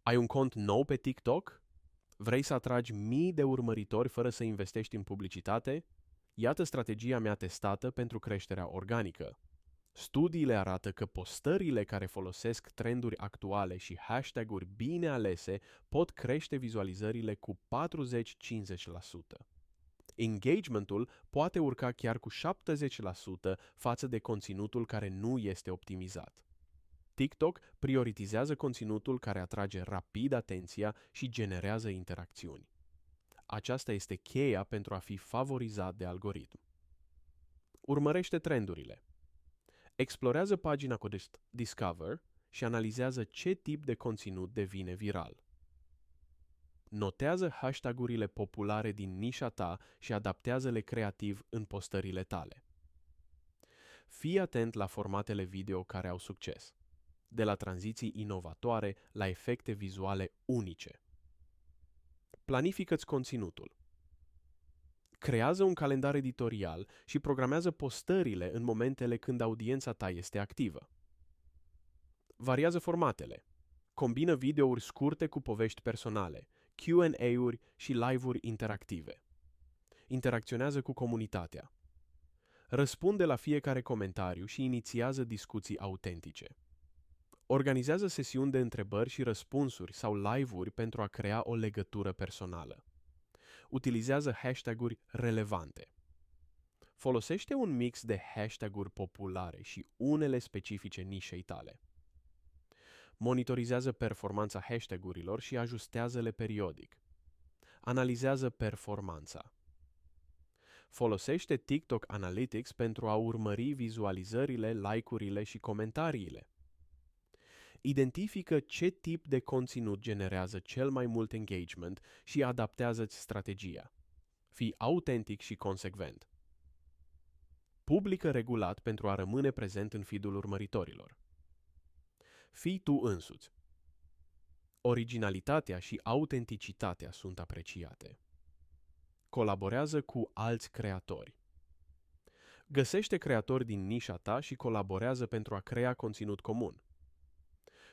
Ai un cont nou pe TikTok? Vrei să atragi mii de urmăritori fără să investești în publicitate? Iată strategia mea testată pentru creșterea organică. Studiile arată că postările care folosesc trenduri actuale și hashtag-uri bine alese pot crește vizualizările cu 40-50%. Engagementul poate urca chiar cu 70% față de conținutul care nu este optimizat. TikTok prioritizează conținutul care atrage rapid atenția și generează interacțiuni. Aceasta este cheia pentru a fi favorizat de algoritm. Urmărește trendurile. Explorează pagina cu Discover și analizează ce tip de conținut devine viral. Notează hashtag-urile populare din nișa ta și adaptează-le creativ în postările tale. Fii atent la formatele video care au succes, de la tranziții inovatoare la efecte vizuale unice. Planifică-ți conținutul. Creează un calendar editorial și programează postările în momentele când audiența ta este activă. Variază formatele. Combină videouri scurte cu povești personale, Q&A-uri și live-uri interactive. Interacționează cu comunitatea. Răspunde la fiecare comentariu și inițiază discuții autentice. Organizează sesiuni de întrebări și răspunsuri sau live-uri pentru a crea o legătură personală. Utilizează hashtag-uri relevante. Folosește un mix de hashtag-uri populare și unele specifice nișei tale. Monitorizează performanța hashtag-urilor și ajustează-le periodic. Analizează performanța. Folosește TikTok Analytics pentru a urmări vizualizările, like-urile și comentariile. Identifică ce tip de conținut generează cel mai mult engagement și adaptează-ți strategia. Fii autentic și consecvent. Publică regulat pentru a rămâne prezent în feed-ul urmăritorilor. Fii tu însuți. Originalitatea și autenticitatea sunt apreciate. Colaborează cu alți creatori. Găsește creatori din nișa ta și colaborează pentru a crea conținut comun.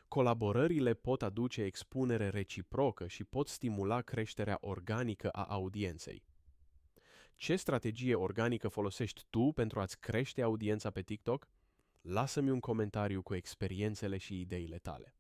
Colaborările pot aduce expunere reciprocă și pot stimula creșterea organică a audienței. Ce strategie organică folosești tu pentru a-ți crește audiența pe TikTok? Lasă-mi un comentariu cu experiențele și ideile tale.